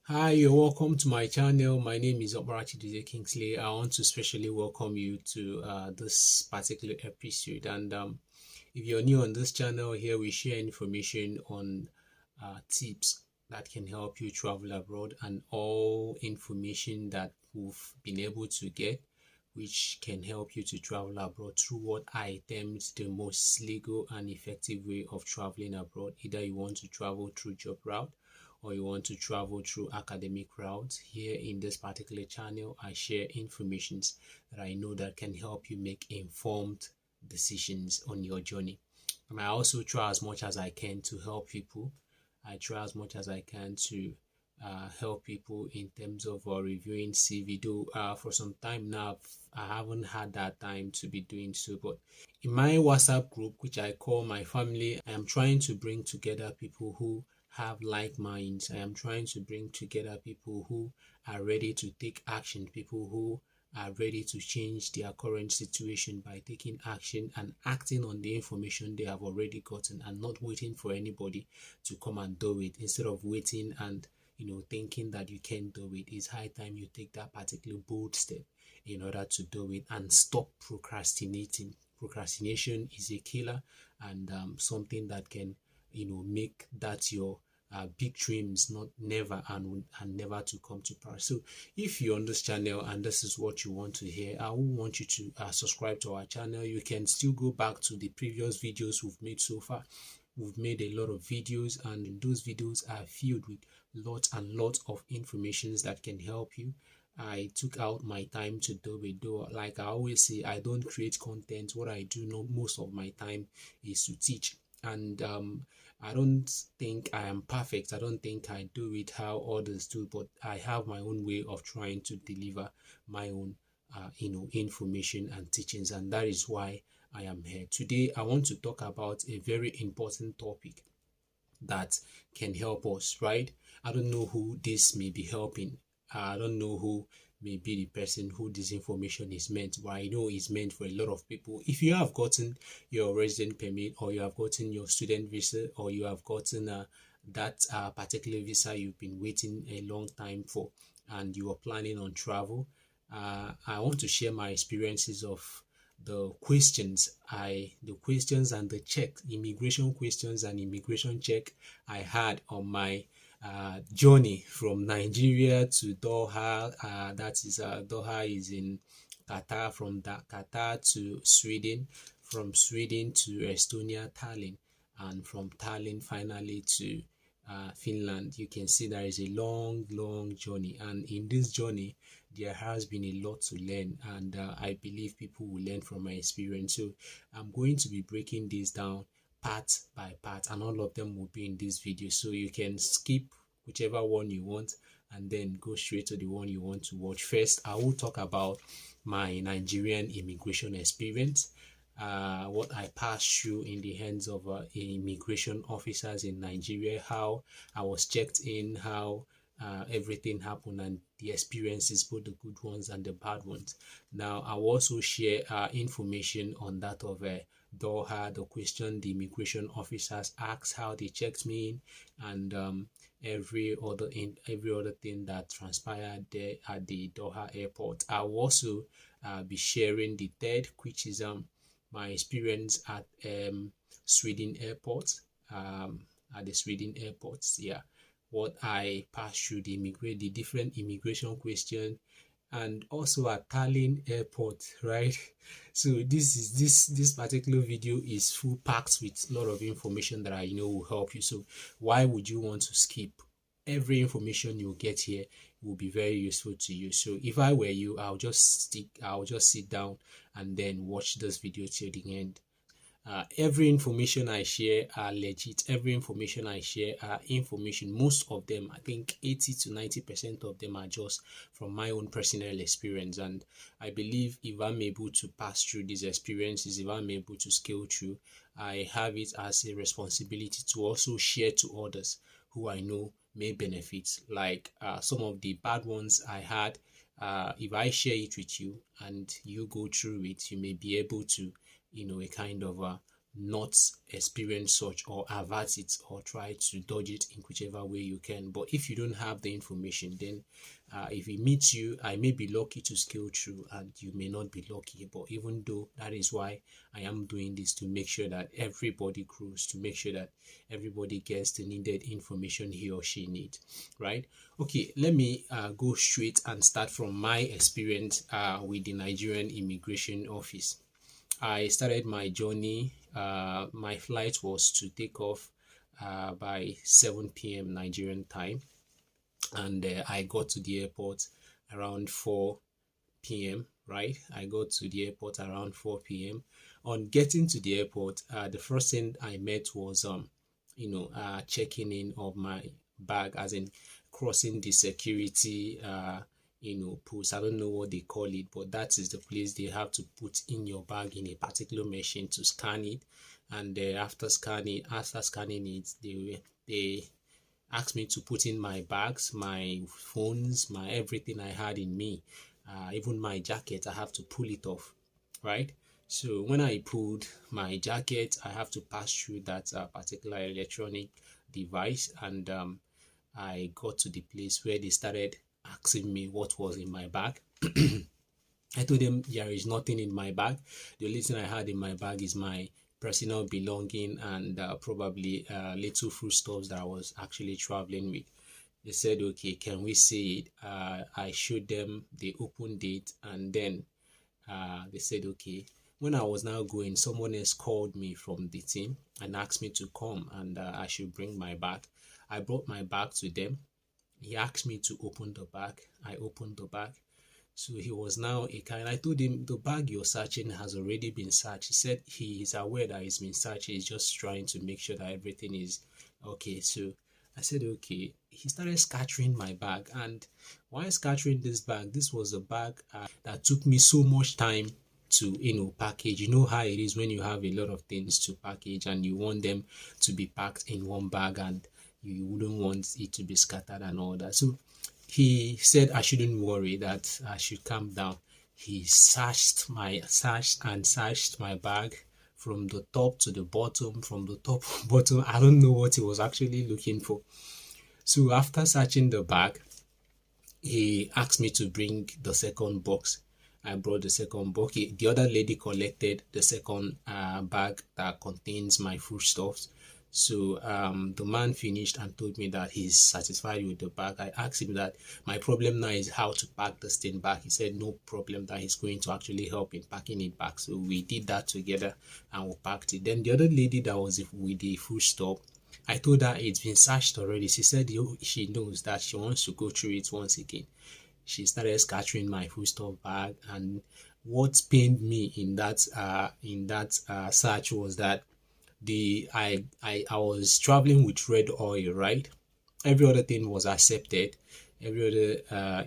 Hi, you're welcome to my channel. My name is Obarachi DJ Kingsley. I want to specially welcome you to this particular episode. And if you're new on this channel, here we share information on tips that can help you travel abroad and all information that we've been able to get, which can help you to travel abroad through what I termed the most legal and effective way of traveling abroad. Either you want to travel through job route or you want to travel through academic routes. Here in this particular channel, I share informations that I know that can help you make informed decisions on your journey. And I also try as much as I can to help people. I try as much as I can to help people in terms of reviewing CV. Though for some time now, I haven't had that time to be doing so. But in my WhatsApp group, which I call my family, I am trying to bring together people who have like minds. I am trying to bring together people who are ready to take action, people who are ready to change their current situation by taking action and acting on the information they have already gotten and not waiting for anybody to come and do it. Instead of waiting and thinking that you can't do it, it's high time you take that particular bold step in order to do it and stop procrastinating. Procrastination is a killer and something that can make that your big dreams not never and never to come to pass. So if you're on this channel and this is what you want to hear, I will want you to subscribe to our channel. You can still go back to the previous videos we've made so far. We've made a lot of videos, and those videos are filled with lots and lots of informations that can help you. I took out my time to do it. Though, like I always say, I don't create content. What I do know most of my time is to teach. And I don't think I am perfect. I don't think I do it how others do, but I have my own way of trying to deliver my own, information and teachings, and that is why I am here today. I want to talk about a very important topic that can help us, right? I don't know who this may be helping. I don't know who may be the person who this information is meant, but I know it's meant for a lot of people. If you have gotten your resident permit, or you have gotten your student visa, or you have gotten that particular visa you've been waiting a long time for, and you are planning on travel, I want to share my experiences of the questions and the check, immigration questions and immigration check I had on my journey from Nigeria to Doha. Doha is in Qatar. From Qatar to Sweden, from Sweden to Estonia, Tallin, and from Tallinn finally to Finland. You can see there is a long journey, and in this journey there has been a lot to learn, and I believe people will learn from my experience. So I'm going to be breaking this down part by part, and all of them will be in this video, so you can skip whichever one you want and then go straight to the one you want to watch. First, I will talk about my Nigerian immigration experience, what I passed through in the hands of immigration officers in Nigeria, how I was checked in, how everything happened, and the experiences, both the good ones and the bad ones. Now, I will also share information on that of Doha, the question the immigration officers asked, how they checked me in, and every other thing that transpired there at the Doha airport. I will also be sharing the third, which is my experience at Sweden airport, at the Sweden airports. Yeah, what I passed through the different immigration question, and also at Tallinn airport, right? So this particular video is full packed with a lot of information that I know will help you. So why would you want to skip? Every information you get here will be very useful to you. So if I were you, I'll just sit down and then watch this video till the end. Every information I share are legit. Every information I share are information. Most of them, I think 80 to 90% of them, are just from my own personal experience. And I believe if I'm able to pass through these experiences, if I'm able to scale through, I have it as a responsibility to also share to others who I know may benefit. Like some of the bad ones I had, if I share it with you and you go through it, you may be able to a kind of not experience such, or avert it, or try to dodge it in whichever way you can. But if you don't have the information, then if it meets you, I may be lucky to scale through and you may not be lucky. But even though, that is why I am doing this, to make sure that everybody grows, to make sure that everybody gets the needed information he or she needs, right? Okay, let me go straight and start from my experience with the Nigerian immigration office. I started my journey. My flight was to take off by 7 p.m. Nigerian time, and I got to the airport around 4 p.m. Right, I got to the airport around 4 p.m. On getting to the airport, the first thing I met was checking in of my bag, as in crossing the security post. I don't know what they call it, but that is the place they have to put in your bag in a particular machine to scan it. And after scanning it, they asked me to put in my bags, my phones, my everything I had in me, even my jacket. I have to pull it off, right? So when I pulled my jacket, I have to pass through that particular electronic device, and I got to the place where they started asking me what was in my bag. I told them there is nothing in my bag. The only thing I had in my bag is my personal belonging and probably little foodstuffs that I was actually traveling with. They said, okay, can we see it? I showed them, they opened it, and then they said, okay. When I was now going, someone else called me from the team and asked me to come and I should bring my bag. I brought my bag to them. He asked me to open the bag. I opened the bag. So he was now a kind. I told him, the bag you're searching has already been searched. He said he is aware that it's been searched. He's just trying to make sure that everything is okay. So I said, okay. He started scattering my bag. And while scattering this bag, this was a bag that took me so much time to package. You know how it is when you have a lot of things to package and you want them to be packed in one bag, and you wouldn't want it to be scattered and all that. So he said I shouldn't worry, that I should calm down. He searched my bag from the top to the bottom, from the top to bottom. I don't know what he was actually looking for. So after searching the bag, he asked me to bring the second box. I brought the second box. The other lady collected the second bag that contains my foodstuffs. So the man finished and told me that he's satisfied with the bag. I asked him that my problem now is how to pack this thing back. He said no problem, that he's going to actually help in packing it back. So we did that together and we packed it. Then the other lady that was with the foodstuff, I told her it's been searched already. She said she knows that she wants to go through it once again. She started scattering my foodstuff bag, and what pained me in that search was that I was traveling with red oil, right? Every other thing was accepted. Every other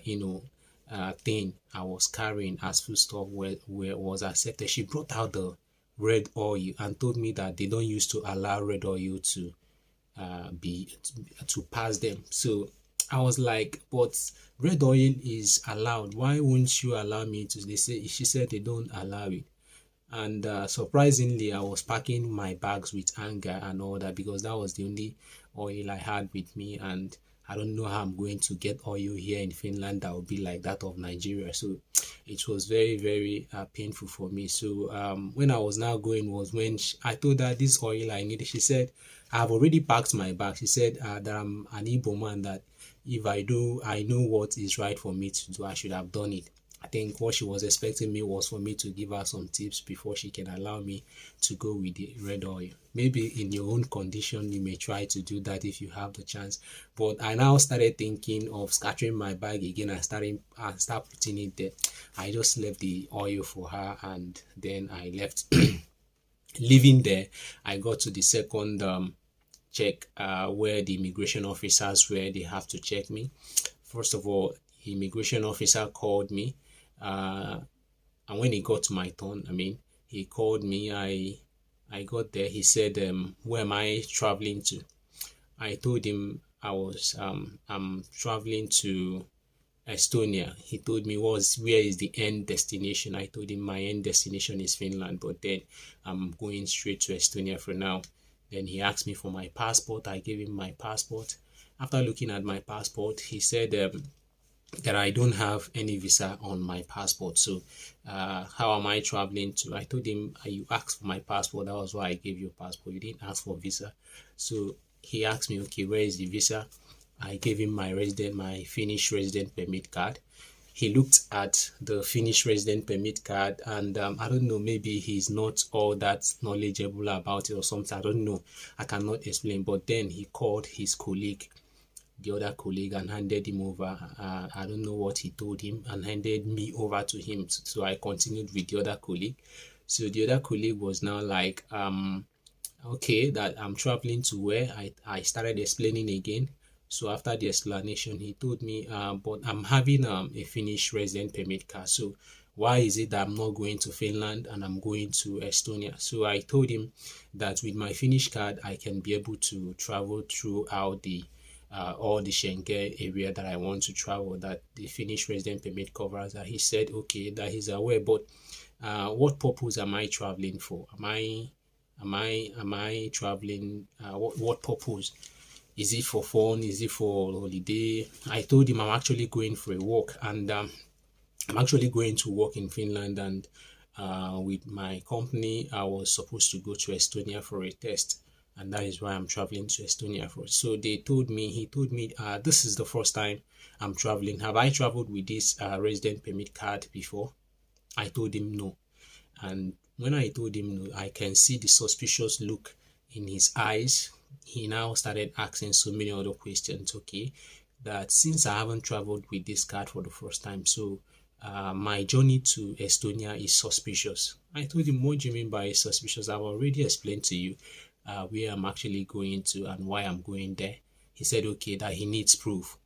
thing I was carrying as foodstuff was accepted. She brought out the red oil and told me that they don't used to allow red oil to pass them. So I was like, but red oil is allowed. Why won't you allow me to? She said they don't allow it. And surprisingly, I was packing my bags with anger and all that, because that was the only oil I had with me, and I don't know how I'm going to get oil here in Finland that would be like that of Nigeria. So it was very, very painful for me. So when I was now going was when I told her this oil I needed. She said, I've already packed my bag. She said that I'm an Igbo man, that if I do, I know what is right for me to do. I should have done it. I think what she was expecting me was for me to give her some tips before she can allow me to go with the red oil. Maybe in your own condition, you may try to do that if you have the chance. But I now started thinking of scattering my bag again and start putting it there. I just left the oil for her, and then I left. Leaving there, I got to the second check where the immigration officers were. They have to check me. First of all, the immigration officer called me. And when he got to my turn, he called me. I got there. He said, where am I traveling to? I told him I'm traveling to Estonia. He told me where is the end destination. I told him my end destination is Finland, but then I'm going straight to Estonia for now. Then he asked me for my passport. I gave him my passport. After looking at my passport, he said that I don't have any visa on my passport. So how am I traveling to? I told him, you asked for my passport. That was why I gave you a passport. You didn't ask for visa. So he asked me, okay, where is the visa? I gave him my Finnish resident permit card. He looked at the Finnish resident permit card, and I don't know, maybe he's not all that knowledgeable about it or something. I don't know. I cannot explain. But then he called his colleague, the other colleague, and handed him over. I don't know what he told him, and handed me over to him. So I continued with the other colleague. So the other colleague was now like, okay, that I'm traveling to where? I started explaining again. So after the explanation, he told me, but I'm having a Finnish resident permit card. So why is it that I'm not going to Finland and I'm going to Estonia? So I told him that with my Finnish card, I can be able to travel throughout the all the Schengen area that I want to travel, that the Finnish resident permit covers. That he said, okay, that he's aware, but what purpose am I traveling for? Am I traveling? What purpose? Is it for fun? Is it for holiday? I told him I'm actually going for a walk, and I'm actually going to work in Finland, and with my company, I was supposed to go to Estonia for a test, and that is why I'm traveling to Estonia for. So he told me, this is the first time I'm traveling. Have I traveled with this resident permit card before? I told him no. And when I told him no, I can see the suspicious look in his eyes. He now started asking so many other questions. Okay, that since I haven't traveled with this card for the first time, so my journey to Estonia is suspicious. I told him, what do you mean by suspicious? I've already explained to you where I'm actually going to and why I'm going there. He said, okay, that he needs proof.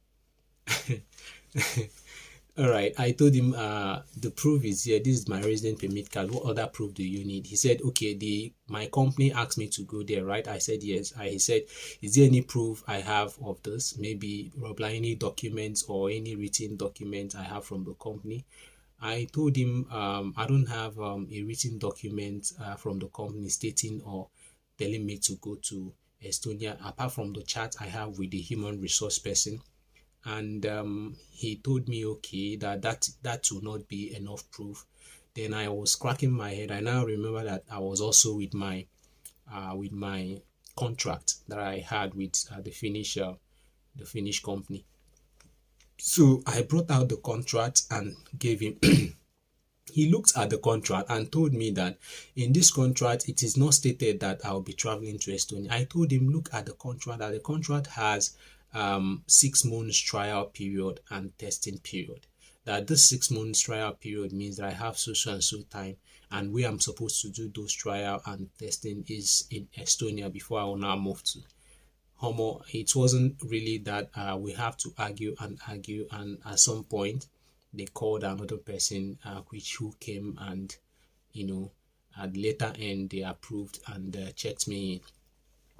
All right, I told him the proof is here. This is my resident permit card. What other proof do you need? He said, okay, my company asked me to go there, right? I said yes. He said, is there any proof I have of this? Maybe any documents or any written document I have from the company? I told him I don't have a written document from the company stating or telling me to go to Estonia, apart from the chat I have with the human resource person. And he told me, okay, that will not be enough proof. Then I was cracking my head. I now remember that I was also with my contract that I had with the Finnish company. So I brought out the contract and gave him. He looked at the contract and told me that in this contract, it is not stated that I'll be traveling to Estonia. I told him, look at the contract, that the contract has 6 months trial period and testing period. That this 6 months trial period means that I have so and so time, and where I'm supposed to do those trial and testing is in Estonia before I will now move to Homo. It wasn't really that we have to argue, and at some point they called another person who came, and at the later end they approved and checked me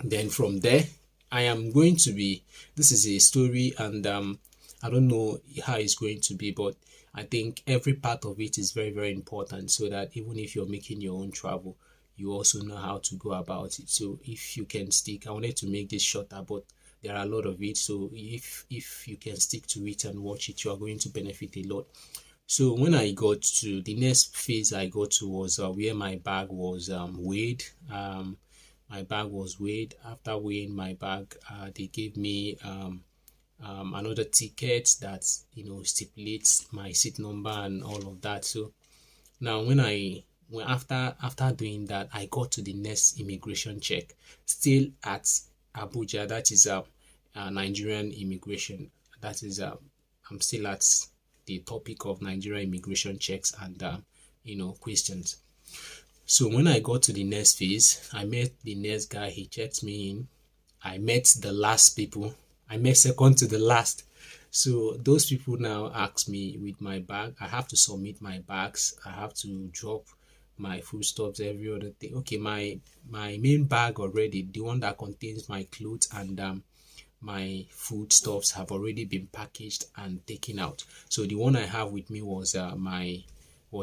in. Then from there, I am going to be, this is a story, and I don't know how it's going to be, but I think every part of it is very, very important, so that even if you're making your own travel, you also know how to go about it. So if you can stick, I wanted to make this shorter, but there are a lot of it. So if you can stick to it and watch it, you are going to benefit a lot. So when I got to the next phase, I got to was where my bag was weighed. My bag was weighed. After weighing my bag, they gave me another ticket that stipulates my seat number and all of that. So now after doing that, I got to the next immigration check, still at Abuja. That is Nigerian immigration. That is I'm still at the topic of Nigerian immigration checks and questions. So when I got to the next phase, I met the next guy. He checked me in. I met the last people. I met second to the last. So those people now ask me with my bag. I have to submit my bags. I have to drop my foodstuffs, every other thing. Okay, my main bag already, the one that contains my clothes and my foodstuffs have already been packaged and taken out. So the one I have with me was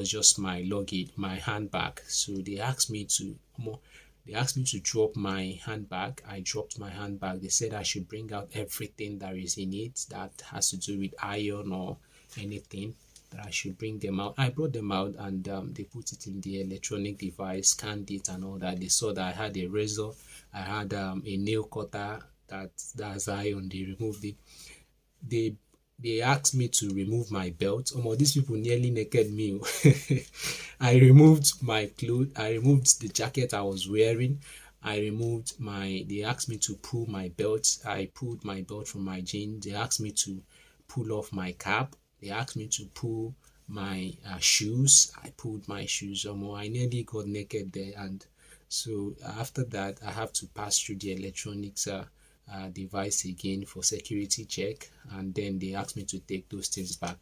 just my luggage, my handbag. So they asked me to drop my handbag. I dropped my handbag. They said I should bring out everything that is in it that has to do with iron or anything, that I should bring them out. I brought them out, and they put it in the electronic device, scanned it and all that. They saw that I had a razor, I had a nail cutter that's iron. They removed it. They asked me to remove my belt. These people nearly naked me. I removed my clothes. I removed the jacket I was wearing. They asked me to pull my belt. I pulled my belt from my jeans. They asked me to pull off my cap. They asked me to pull my shoes. I pulled my shoes. I nearly got naked there. And so after that, I have to pass through the electronics device again for security check, and then they asked me to take those things back.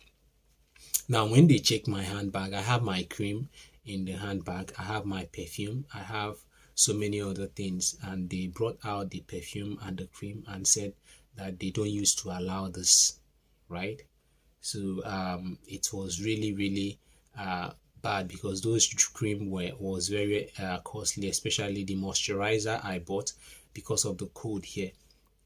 Now when they check my handbag, I have my cream in the handbag, I have my perfume, I have so many other things, and they brought out the perfume and the cream and said that they don't used to allow this, right? So it was really bad, because those cream was very costly, especially the moisturizer I bought because of the code here.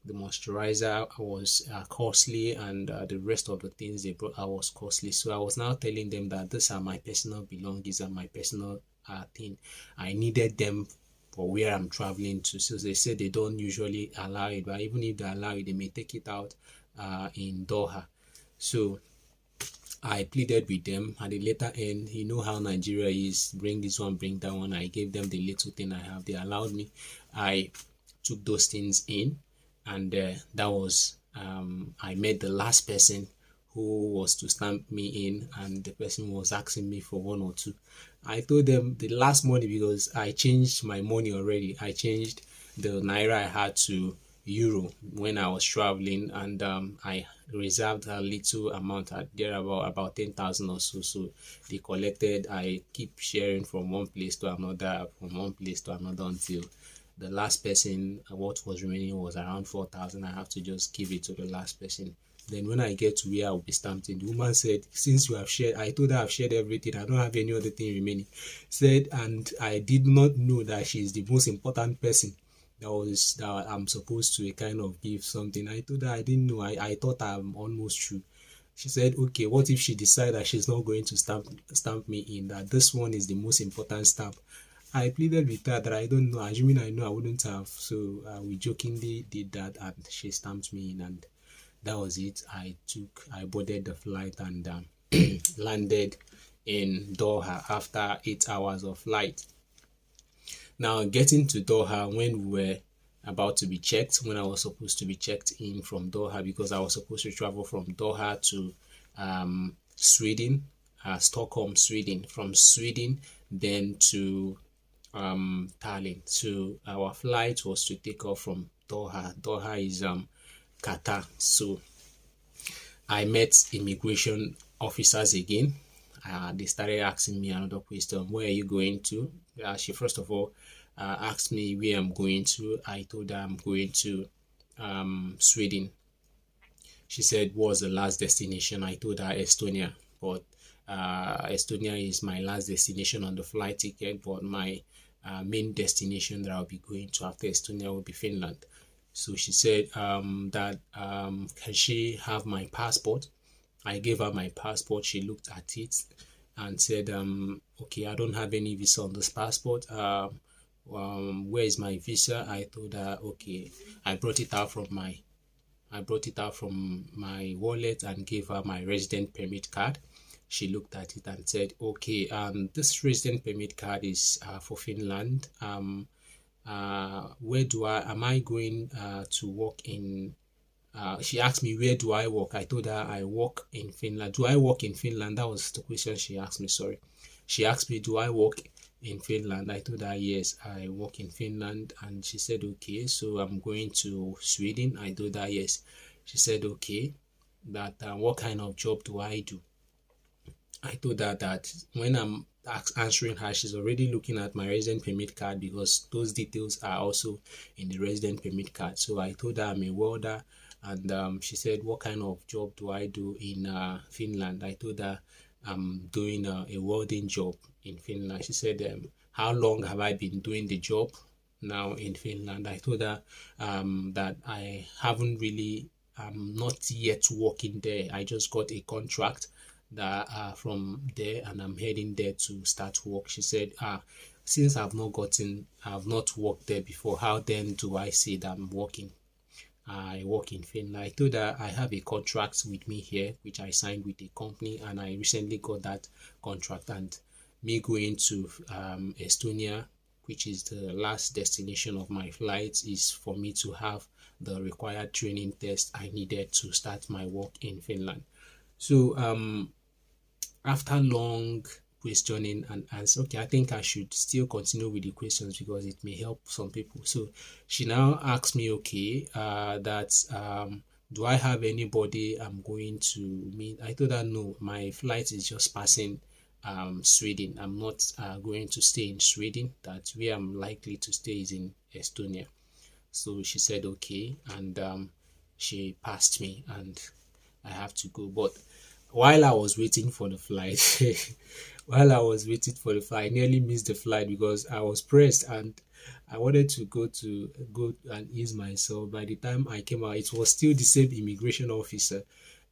The moisturizer was costly, and the rest of the things they brought out was costly. So I was now telling them that these are my personal belongings and my personal thing. I needed them for where I'm traveling to. So they said they don't usually allow it, but even if they allow it, they may take it out in Doha. So I pleaded with them. At the later end, you know how Nigeria is, bring this one, bring that one. I gave them the little thing I have. They allowed me. I took those things in, and that was I met the last person who was to stamp me in, and the person was asking me for one or two. I told them the last money, because I changed my money already. I changed the naira I had to euro when I was traveling, and I reserved a little amount at there, about 10,000 or so. So they collected. I keep sharing from one place to another, until the last person, what was remaining was around 4,000. I have to just give it to the last person. Then when I get to where I'll be stamped in, the woman said, since you have shared, I told her I've shared everything, I don't have any other thing remaining. Said, and I did not know that she is the most important person that I'm supposed to kind of give something. I told her I didn't know. I thought I'm almost through. She said, okay, what if she decides that she's not going to stamp me in, that this one is the most important stamp? I pleaded with her that I don't know, assuming I know I wouldn't have. So we jokingly did that, and she stamped me in, and that was it. I boarded the flight and landed in Doha after 8 hours of flight. Now, getting to Doha, when we were about to be checked, when I was supposed to be checked in from Doha, because I was supposed to travel from Doha to Sweden, Stockholm, Sweden, from Sweden then to Tallin. So our flight was to take off from Doha. Doha is Qatar. So I met immigration officers again. They started asking me another question: where are you going to? She first of all asked me where I'm going to. I told her I'm going to Sweden. She said, what's the last destination? I told her Estonia, but Estonia is my last destination on the flight ticket, but my main destination that I'll be going to after Estonia will be Finland. So she said that can she have my passport? I gave her my passport. She looked at it and said, okay, I don't have any visa on this passport. Where is my visa? I told her, okay. I brought it out from my wallet and gave her my resident permit card. She looked at it and said, okay, this resident permit card is for Finland. Am I going to work in, she asked me, where do I work? I told her I work in Finland. Do I work in Finland? That was the question she asked me, sorry. She asked me, do I work in Finland? I told her, yes, I work in Finland. And she said, okay, so I'm going to Sweden. I told her, yes. She said, okay, that what kind of job do I do? I told her that when I'm answering her, she's already looking at my resident permit card, because those details are also in the resident permit card. So I told her I'm a welder. And she said, what kind of job do I do in Finland? I told her I'm doing a welding job in Finland. She said, how long have I been doing the job now in Finland? I told her that I haven't really, not yet working there. I just got a contract that from there, and I'm heading there to start work. She said, since I've not worked there before, how then do I say that I'm working? I work in Finland. I told her I have a contract with me here, which I signed with a company, and I recently got that contract. And me going to Estonia, which is the last destination of my flight, is for me to have the required training test I needed to start my work in Finland. So after long questioning and answer, okay, I think I should still continue with the questions because it may help some people. So she now asked me, okay, that do I have anybody I'm going to meet? I told her no, my flight is just passing Sweden. I'm not going to stay in Sweden. That where I'm likely to stay is in Estonia. So she said okay, and she passed me, and I have to go. But while I was waiting for the flight, I nearly missed the flight because I was pressed and I wanted to go and ease myself. By the time I came out, it was still the same immigration officer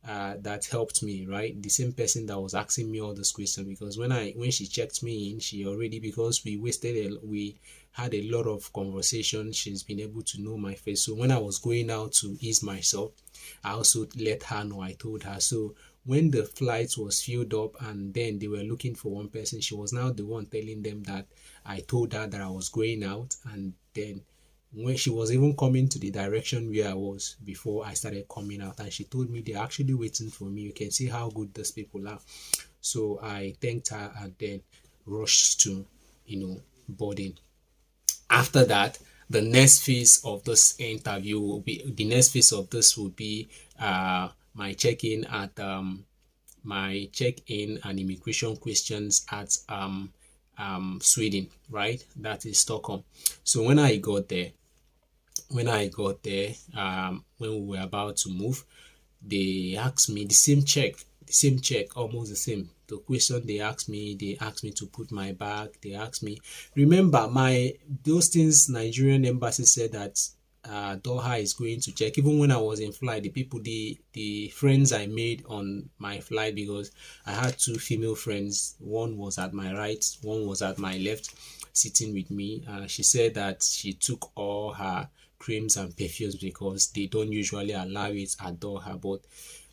that helped me, right? The same person that was asking me all those questions, because when she checked me in, she already, because we had a lot of conversation, she's been able to know my face. So when I was going out to ease myself, I also let her know. I told her. So when the flight was filled up and then they were looking for one person, she was now the one telling them that I told her that I was going out. And then when she was even coming to the direction where I was before I started coming out, and she told me they're actually waiting for me. You can see how good these people are. So I thanked her and then rushed to, boarding. After that, the next phase of this interview will be my check-in and immigration questions at Sweden, right? That is Stockholm. So when I got there, when we were about to move, they asked me the same check, almost the same. The question they asked me to put my bag. They asked me, remember those things Nigerian embassy said that Doha is going to check. Even when I was in flight, the friends I made on my flight, because I had two female friends, one was at my right, one was at my left, sitting with me. She said that she took all her creams and perfumes because they don't usually allow it at Doha. But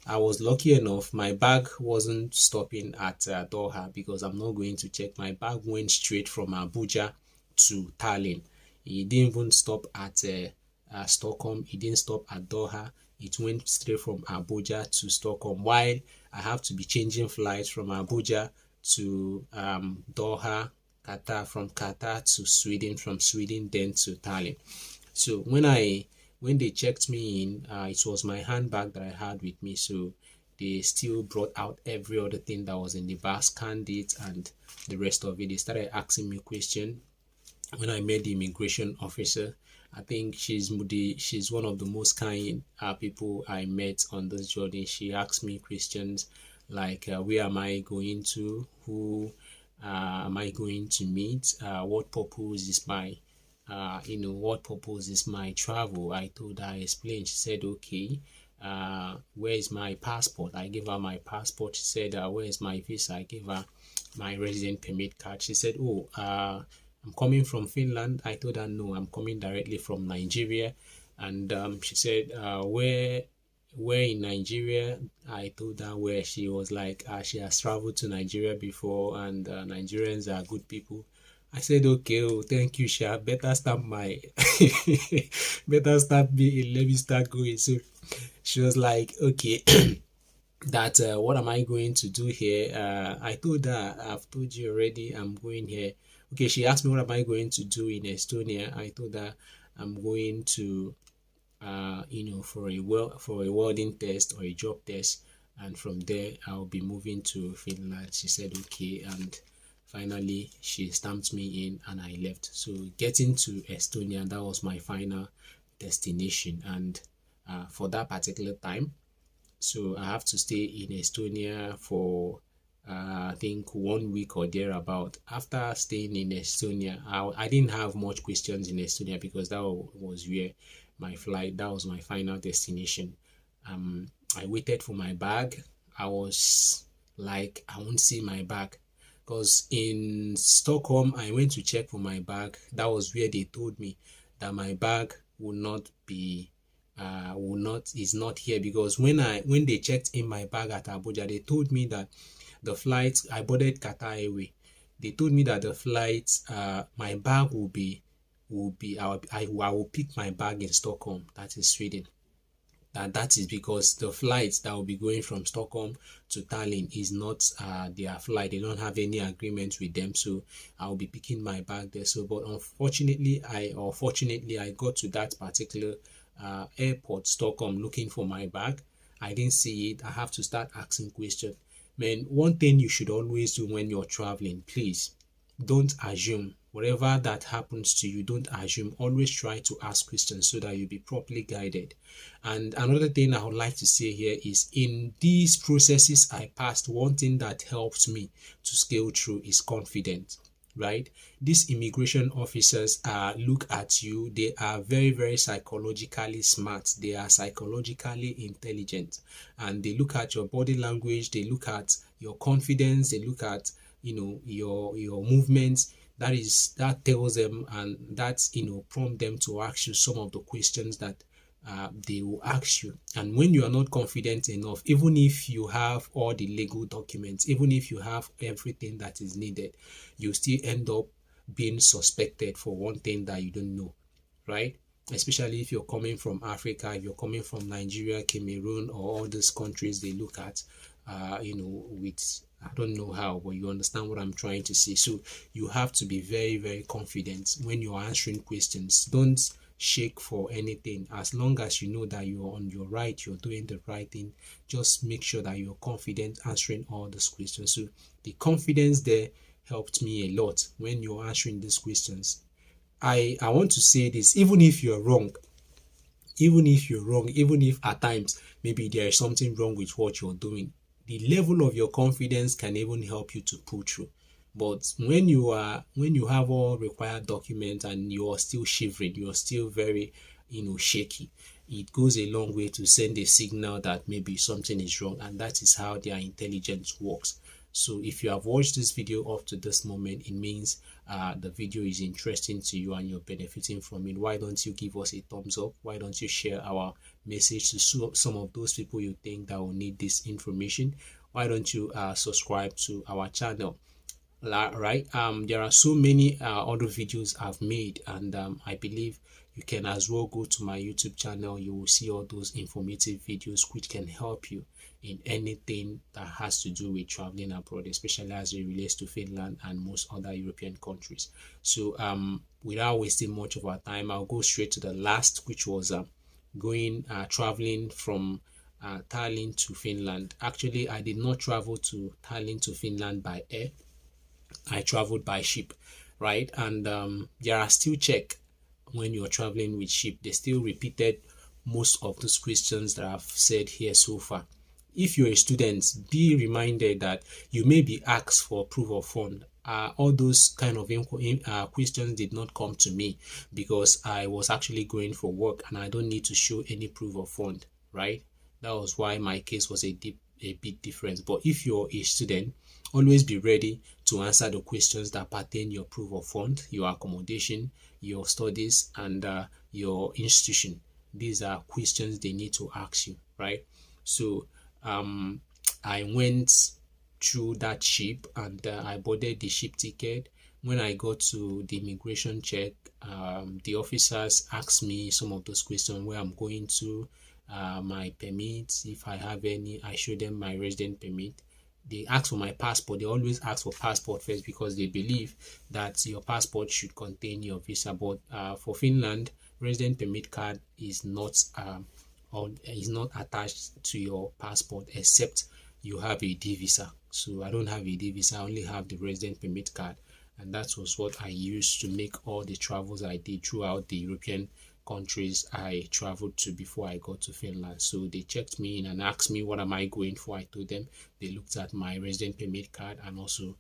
I was lucky enough, my bag wasn't stopping at Doha because I'm not going to check. My bag went straight from Abuja to Tallin. It didn't even stop at Stockholm. It didn't stop at Doha. It went straight from Abuja to Stockholm, while I have to be changing flights from Abuja to Doha, Qatar, from Qatar to Sweden, from Sweden then to Tallinn. So when they checked me in, it was my handbag that I had with me. So they still brought out every other thing that was in the bag, scanned it, and the rest of it. They started asking me questions. When I met the immigration officer, I think she's one of the most kind people I met on this journey. She asked me questions like, where am I going to? Who am I going to meet? What purpose is my travel? I told her, I explained. She said, okay, where is my passport? I gave her my passport. She said, where is my visa? I gave her my resident permit card. She said, oh, I'm coming from Finland. I told her, no, I'm coming directly from Nigeria. And she said, where in Nigeria? I told her where. She was like, she has traveled to Nigeria before, and Nigerians are good people. I said, okay, oh, thank you, Sha. Better start me and let me start going. So she was like, okay, that what am I going to do here? I told her, I've told you already, I'm going here. Okay, she asked me, what am I going to do in Estonia? I told her I'm going to for a welding test or a job test, and from there I'll be moving to Finland. She said okay, and finally she stamped me in and I left. So getting to Estonia, that was my final destination, and for that particular time. So I have to stay in Estonia for I think 1 week or thereabout. After staying in Estonia, I didn't have much questions in Estonia because that was where my flight, that was my final destination. I waited for my bag. I was like, I won't see my bag because in Stockholm, I went to check for my bag. That was where they told me that my bag will not be is not here, because when they checked in my bag at Abuja, they told me that the flight, I boarded Qatar Airway. They told me that the flight, my bag I will pick my bag in Stockholm, that is Sweden. That is because the flight that will be going from Stockholm to Tallinn is not their flight. They don't have any agreement with them, so I'll be picking my bag there. So, but unfortunately, fortunately, I got to that particular airport, Stockholm, looking for my bag. I didn't see it. I have to start asking questions. Man, one thing you should always do when you're traveling, please don't assume. Whatever that happens to you, don't assume. Always try to ask questions so that you'll be properly guided. And another thing I would like to say here is, in these processes I passed, one thing that helped me to scale through is confidence, right? These immigration officers look at you. They are very, very psychologically smart. They are psychologically intelligent, and they look at your body language. They look at your confidence. They look at your movements. That tells them, and that's prompt them to ask you some of the questions that they will ask you. And when you are not confident enough, even if you have all the legal documents, even if you have everything that is needed, you still end up being suspected for one thing that you don't know, right? Especially if you're coming from Africa, if you're coming from Nigeria, Cameroon, or all those countries, they look at with, I don't know how, but you understand what I'm trying to say. So you have to be very, very confident when you're answering questions. Don't shake for anything. As long as you know that you're on your right, you're doing the right thing, just make sure that you're confident answering all these questions. So the confidence there helped me a lot when you're answering these questions. I want to say this, even if you're wrong, even if at times maybe there is something wrong with what you're doing, the level of your confidence can even help you to pull through. But when you have all required documents and you are still shivering, you are still very shaky, it goes a long way to send a signal that maybe something is wrong, and that is how their intelligence works. So if you have watched this video up to this moment, it means the video is interesting to you and you're benefiting from it. Why don't you give us a thumbs up? Why don't you share our message to some of those people you think that will need this information? Why don't you subscribe to our channel? Right, there are so many other videos I've made, and I believe you can as well go to my YouTube channel. You will see all those informative videos which can help you in anything that has to do with traveling abroad, especially as it relates to Finland and most other European countries. So without wasting much of our time, I'll go straight to the last, which was traveling from Tallinn to Finland. Actually, I did not travel to Tallinn to Finland by air. I traveled by ship, right? And there are still check when you're traveling with ship. They still repeated most of those questions that I've said here so far. If you're a student, be reminded that you may be asked for proof of fund. All those kind of questions did not come to me because I was actually going for work and I don't need to show any proof of fund, right? That was why my case was a bit different. But if you're a student, always be ready to answer the questions that pertain your proof of fund, your accommodation, your studies, and your institution. These are questions they need to ask you, right? So I went through that ship and I boarded the ship ticket. When I got to the immigration check, the officers asked me some of those questions, where I'm going to, my permits, if I have any. I showed them my resident permit. They ask for my passport. They always ask for passport first because they believe that your passport should contain your visa. But for Finland, resident permit card is not attached to your passport except you have a D visa. So I don't have a D visa. I only have the resident permit card, and that was what I used to make all the travels I did throughout the European countries I traveled to before I got to Finland. So they checked me in and asked me what am I going for. I told them. They looked at my resident permit card and also,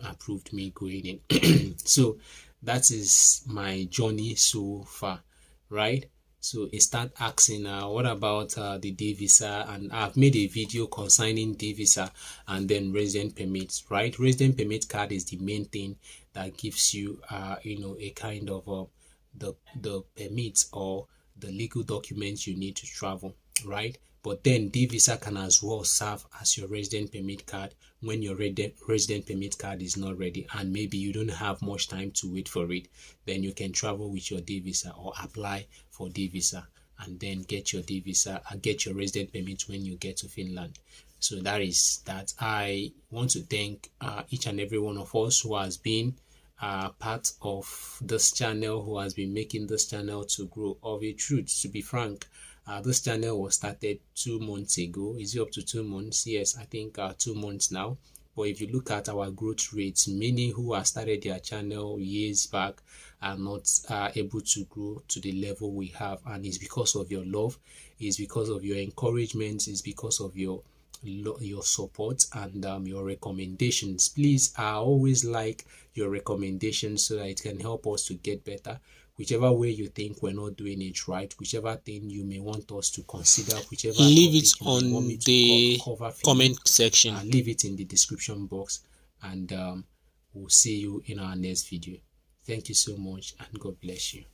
approved me going in. So that is my journey so far, right? So it start asking, what about the day visa? And I've made a video concerning day visa and then resident permits, right? Resident permit card is the main thing that gives you, a kind of the permits or the legal documents you need to travel, right? But then day visa can as well serve as your resident permit card when your resident permit card is not ready and maybe you don't have much time to wait for it. Then you can travel with your day visa or apply for day visa and then get your day visa and get your resident permit when you get to Finland. So that is that. I want to thank each and every one of us who has been part of this channel, who has been making this channel to grow. Of a truth, to be frank, this channel was started 2 months ago. Is it up to 2 months? Yes, I think 2 months now. But if you look at our growth rates, many who have started their channel years back are not able to grow to the level we have, and it's because of your love, it's because of your encouragement, it's because of your support and your recommendations. Please, I always like your recommendations so that it can help us to get better. Whichever way you think we're not doing it right, whichever thing you may want us to consider, whichever leave it topic you may want me on to the cover for comment you, section. leave it in the description box, and we'll see you in our next video. Thank you so much, and God bless you.